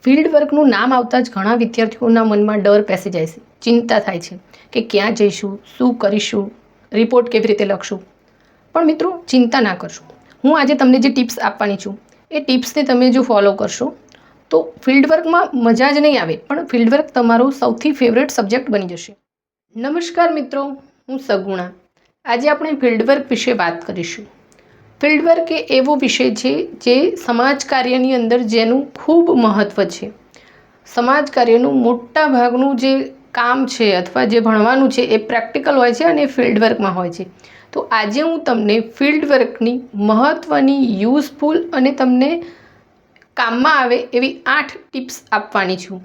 Field વર્કનું નામ આવતા જ ઘણા વિદ્યાર્થીઓના મનમાં ડર પેસી જાય છે, ચિંતા થાય છે કે ક્યાં જઈશું, શું કરીશું, રિપોર્ટ કેવી રીતે લખશું. પણ મિત્રો, ચિંતા ના કરશો. હું આજે તમને જે ટિપ્સ આપવાની છું એ ટિપ્સને તમે જો ફોલો કરશો તો ફિલ્ડ વર્કમાં મજા જ નહીં આવે, પણ ફિલ્ડ વર્ક તમારો સૌથી ફેવરેટ સબ્જેક્ટ બની જશે. નમસ્કાર મિત્રો, હું સગુણા. આજે આપણે ફિલ્ડ વર્ક વિશે વાત કરીશું. ફિલ્ડ વર્ક એ એવો વિષય છે જે સમાજ કાર્યની અંદર જેનું ખૂબ મહત્ત્વ છે. સમાજ કાર્યનું મોટા ભાગનું જે કામ છે અથવા જે ભણવાનું છે એ પ્રેક્ટિકલ હોય છે અને ફિલ્ડ વર્કમાં હોય છે. તો આજે હું તમને ફિલ્ડ વર્કની મહત્ત્વની, યુઝફુલ અને તમને કામમાં આવે એવી 8 ટિપ્સ આપવાની છું.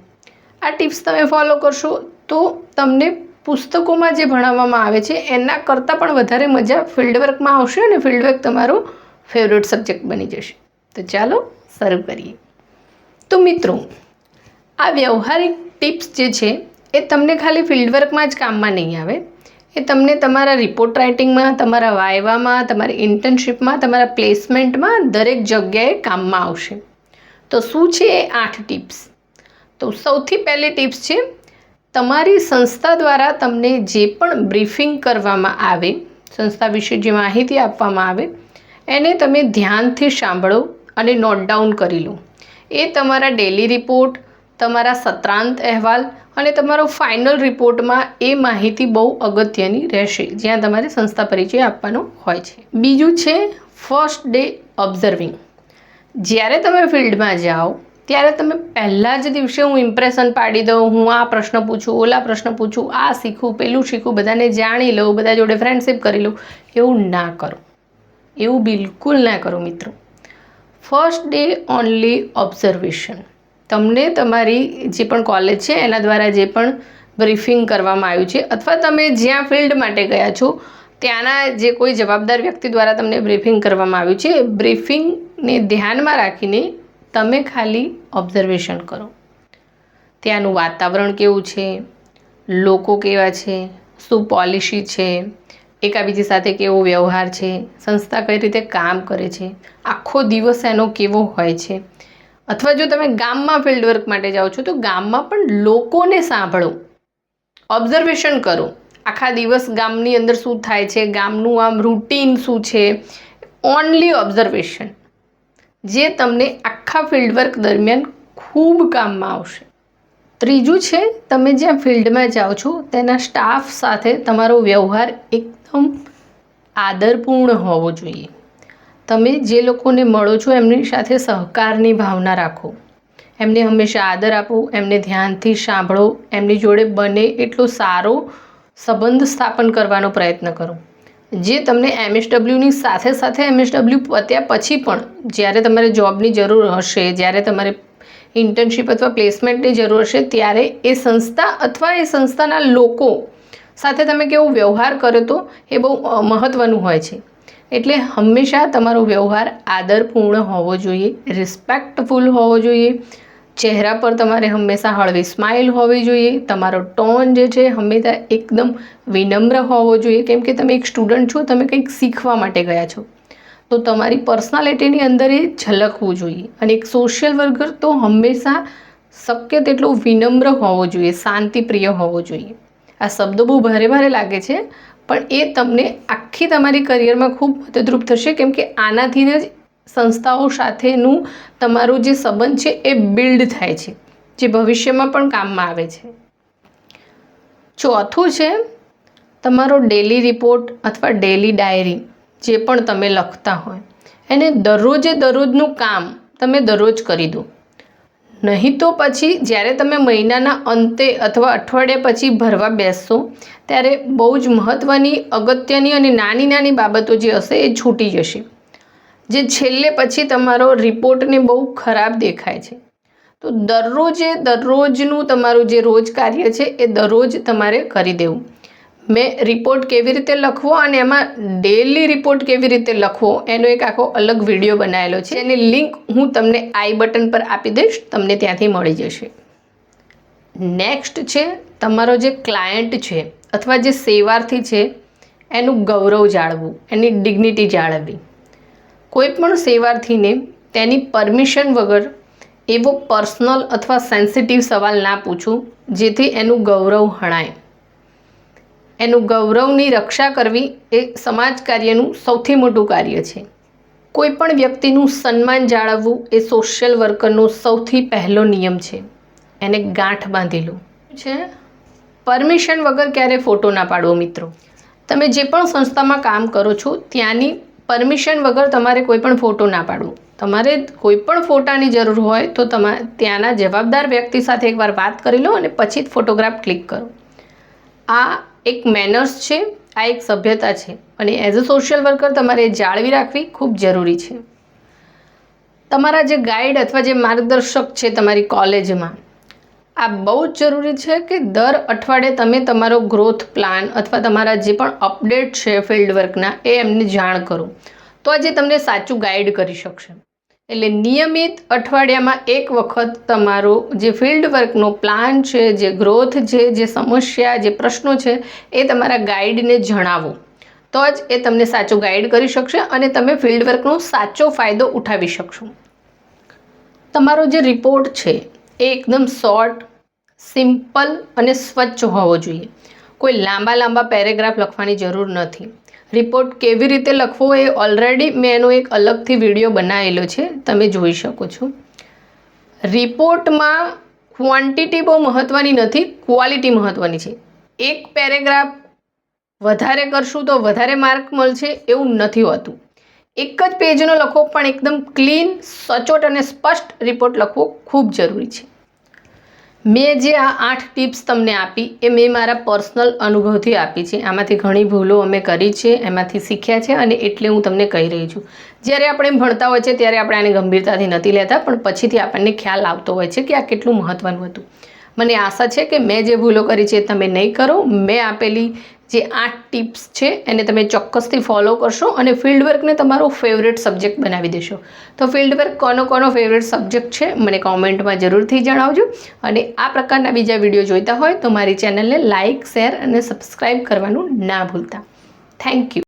આ ટિપ્સ તમે ફોલો કરશો તો તમને પુસ્તકોમાં જે ભણાવવામાં આવે છે એના કરતાં પણ વધારે મજા ફિલ્ડ વર્કમાં આવશે અને ફિલ્ડ વર્ક તમારો ફેવરેટ સબ્જેક્ટ બની જશે. તો ચાલો શરૂ કરીએ. તો મિત્રો, આ વ્યવહારિક ટિપ્સ જે છે એ તમને ખાલી ફિલ્ડ વર્કમાં જ કામમાં નહીં આવે, એ તમને તમારા રિપોર્ટ રાઇટિંગમાં, તમારા વાયવામાં, તમારી ઇન્ટર્નશીપમાં, તમારા પ્લેસમેન્ટમાં દરેક જગ્યાએ કામમાં આવશે. તો શું છે એ 8 ટિપ્સ? તો સૌથી પહેલી ટિપ્સ છે, તમારી સંસ્થા દ્વારા તમને જે પણ બ્રીફિંગ કરવામાં આવે, સંસ્થા વિશે જે માહિતી આપવામાં આવે એને તમે ધ્યાનથી સાંભળો અને નોટ ડાઉન કરી લો. એ તમારા ડેલી રિપોર્ટ, તમારા સત્રાંત અહેવાલ અને તમારો ફાઇનલ રિપોર્ટમાં એ માહિતી બહુ અગત્યની રહેશે, જ્યાં તમારે સંસ્થા પરિચય આપવાનો હોય છે. બીજું છે ફર્સ્ટ ડે ઓબ્ઝર્વિંગ. જ્યારે તમે ફિલ્ડમાં જાઓ ત્યારે તમે પહેલાં જ દિવસે હું ઇમ્પ્રેશન પાડી દઉં, હું આ પ્રશ્ન પૂછું, ઓલા પ્રશ્ન પૂછું, આ શીખું, પેલું શીખું, બધાને જાણી લઉં, બધા જોડે ફ્રેન્ડશિપ કરી લઉં, એવું ના કરો. એવું બિલકુલ ના કરો મિત્રો. First day only observation. તમને તમારી જે પણ કોલેજ છે એના દ્વારા જે પણ બ્રીફિંગ કરવામાં આવ્યું છે અથવા તમે જ્યાં ફિલ્ડ માટે ગયા છો ત્યાંના જે કોઈ જવાબદાર વ્યક્તિ દ્વારા તમને બ્રીફિંગ કરવામાં આવ્યું છે, બ્રીફિંગને ધ્યાનમાં રાખીને તમે ખાલી ઓબ્ઝર્વેશન કરો. ત્યાંનું વાતાવરણ કેવું છે, લોકો કેવા છે, શું પોલિસી છે, એકાબીજી સાથે કેવો વ્યવહાર છે, સંસ્થા કઈ રીતે કામ કરે છે, આખો દિવસ એનો કેવો હોય છે. અથવા જો તમે ગામમાં ફિલ્ડ વર્ક માટે જાઓ છો તો ગામમાં પણ લોકોને સાંભળો, ઓબ્ઝર્વેશન કરો. આખા દિવસ ગામની અંદર શું થાય છે, ગામનું આમ રૂટીન શું છે, ઓનલી ઓબ્ઝર્વેશન, જે તમને આખા ફિલ્ડ વર્ક દરમિયાન ખૂબ કામમાં આવશે. ત્રીજું છે, તમે જ્યાં ફિલ્ડમાં જાઓ છો તેના સ્ટાફ સાથે તમારો વ્યવહાર એકદમ આદરપૂર્ણ હોવો જોઈએ. તમે જે લોકોને મળો છો એમની સાથે સહકારની ભાવના રાખો, એમને હંમેશા આદર આપો, એમને ધ્યાનથી સાંભળો, એમની જોડે બને એટલો સારો સંબંધ સ્થાપન કરવાનો પ્રયત્ન કરો. જે તમને MSWની સાથે સાથે MSW પત્યા પછી પણ જ્યારે તમારે જોબની જરૂર હશે, જ્યારે તમારે ઇન્ટર્નશીપ અથવા પ્લેસમેન્ટની જરૂર હશે ત્યારે એ સંસ્થા અથવા એ સંસ્થાના લોકો સાથે તમે કેવો વ્યવહાર કરો તો એ બહુ મહત્ત્વનું હોય છે. એટલે હંમેશા તમારો વ્યવહાર આદરપૂર્ણ હોવો જોઈએ, રિસ્પેક્ટફુલ હોવો જોઈએ. ચહેરા પર તમારે હંમેશા હળવી સ્માઇલ હોવી જોઈએ. તમારો ટોન જે છે હંમેશા એકદમ વિનમ્ર હોવો જોઈએ, કેમ કે તમે એક સ્ટુડન્ટ છો, તમે કંઈક શીખવા માટે ગયા છો, તો તમારી પર્સનાલિટીની અંદર એ ઝલકવું જોઈએ. અને એક સોશિયલ વર્કર તો હંમેશા શક્ય તેટલો વિનમ્ર હોવો જોઈએ, શાંતિપ્રિય હોવો જોઈએ. આ શબ્દો બહુ ભારે ભારે લાગે છે, પણ એ તમને આખી તમારી કરિયરમાં ખૂબ મદદરૂપ થશે, કેમ કે આનાથી જ સંસ્થાઓ સાથેનું તમારું જે સંબંધ છે એ બિલ્ડ થાય છે, જે ભવિષ્યમાં પણ કામમાં આવે છે. ચોથું છે, તમારો ડેલી રિપોર્ટ અથવા ડેલી ડાયરી જે પણ તમે લખતા હોય એને દરરોજનું કામ તમે દરરોજ કરી દો. નહીં તો પછી જ્યારે તમે મહિનાના અંતે અથવા અઠવાડિયા પછી ભરવા બેસશો ત્યારે બહુ જ મહત્ત્વની, અગત્યની અને નાની નાની બાબતો જે હશે એ છૂટી જશે, જે છેલ્લે પછી તમારો રિપોર્ટને બહુ ખરાબ દેખાય છે. તો દરરોજનું તમારું જે રોજ કાર્ય છે એ દરરોજ તમારે કરી દેવું. મેં રિપોર્ટ કેવી રીતે લખવો અને એમાં ડેલી રિપોર્ટ કેવી રીતે લખવો એનો એક આખો અલગ વિડીયો બનાવેલો છે, એની લિંક હું તમને આઈ બટન પર આપી દઈશ, તમને ત્યાંથી મળી જશે. નેક્સ્ટ છે, તમારો જે ક્લાયન્ટ છે અથવા જે સેવાર્થી છે એનું ગૌરવ જાળવવું, એની ડિગ્નિટી જાળવવી. કોઈ પણ સેવાર્થીને તેની પરમિશન વગર એવો પર્સનલ અથવા સેન્સિટિવ સવાલ ના પૂછું જેથી એનું ગૌરવ હણાય. એનું ગૌરવની રક્ષા કરવી એ સમાજ કાર્યનું સૌથી મોટું કાર્ય છે. કોઈ પણ વ્યક્તિનું સન્માન જાળવવું એ સોશિયલ વર્કરનો સૌથી પહેલો નિયમ છે. એને ગાંઠ બાંધી લો છે. પરમિશન વગર ક્યારે ફોટો ના પાડવો. મિત્રો, તમે જે પણ સંસ્થામાં કામ કરો છો ત્યાંની પરમિશન વગર તમારે કોઈ પણ ફોટો ના પાડવો. તમારે કોઈ પણ ફોટાની જરૂર હોય તો ત્યાંના જવાબદાર વ્યક્તિ સાથે એકવાર વાત કરી લો અને પછી જ ફોટોગ્રાફ ક્લિક કરો. આ એક મેનર્સ છે, આ એક સભ્યતા છે અને એઝ અ સોશિયલ વર્કર તમારે જાળવી રાખવી ખૂબ જરૂરી છે. તમારા જે ગાઈડ અથવા જે માર્ગદર્શક છે તમારી કોલેજમાં, આ બહુ જ જરૂરી છે કે દર અઠવાડિયે તમે તમારો ગ્રોથ પ્લાન અથવા તમારા જે પણ અપડેટ છે ફિલ્ડ વર્કના એ એમને જાણ કરો. તો આજે તમને સાચું ગાઈડ કરી શકશે. એટલે નિયમિત અઠવાડિયામાં એક વખત તમારો જે ફિલ્ડ વર્કનો પ્લાન છે, જે ગ્રોથ છે, જે સમસ્યા, જે પ્રશ્નો છે એ તમારા ગાઈડને જણાવો. તો જ એ તમને સાચો ગાઈડ કરી શકશે અને તમે ફિલ્ડ વર્કનો સાચો ફાયદો ઉઠાવી શકશો. તમારો જે રિપોર્ટ છે એ એકદમ શોર્ટ, સિમ્પલ અને સ્વચ્છ હોવો જોઈએ. કોઈ લાંબા પેરેગ્રાફ લખવાની જરૂર નથી. રિપોર્ટ કેવી રીતે લખવો એ ઓલરેડી મેં એનો એક અલગથી વિડીયો બનાવેલો છે, તમે જોઈ શકો છો. રિપોર્ટમાં ક્વોન્ટિટી બહુ મહત્ત્વની નથી, ક્વોલિટી મહત્ત્વની છે. એક પેરેગ્રાફ વધારે કરશું તો વધારે માર્ક મળશે એવું નથી હોતું. એક જ પેજનો લખો પણ એકદમ ક્લીન, સચોટ અને સ્પષ્ટ રિપોર્ટ લખવો ખૂબ જરૂરી છે. મેં જે આ 8 ટિપ્સ તમને આપી એ મેં મારા પર્સનલ અનુભવથી આપી છે. આમાંથી ઘણી ભૂલો અમે કરી છે, એમાંથી શીખ્યા છે અને એટલે હું તમને કહી રહી છું. જ્યારે આપણે ભણતા હોય છે ત્યારે આપણે આને ગંભીરતાથી નથી લેતા, પણ પછીથી આપણને ખ્યાલ આવતો હોય છે કે આ કેટલું મહત્ત્વનું હતું. મને આશા છે કે મેં જે ભૂલો કરી છે તમે નહીં કરો. મેં આપેલી જે 8 ટિપ્સ છે એને તમે ચોક્કસથી ફોલો કરશો અને ફિલ્ડ વર્કને તમારો ફેવરેટ સબ્જેક્ટ બનાવી દેશો. તો ફિલ્ડ વર્ક કોનો ફેવરેટ સબ્જેક્ટ છે મને કોમેન્ટમાં જરૂરથી જણાવજો. અને આ પ્રકારના બીજા વિડીયો જોઈતા હોય તો મારી ચેનલને લાઇક, શેર અને સબસ્ક્રાઈબ કરવાનું ના ભૂલતા. Thank you.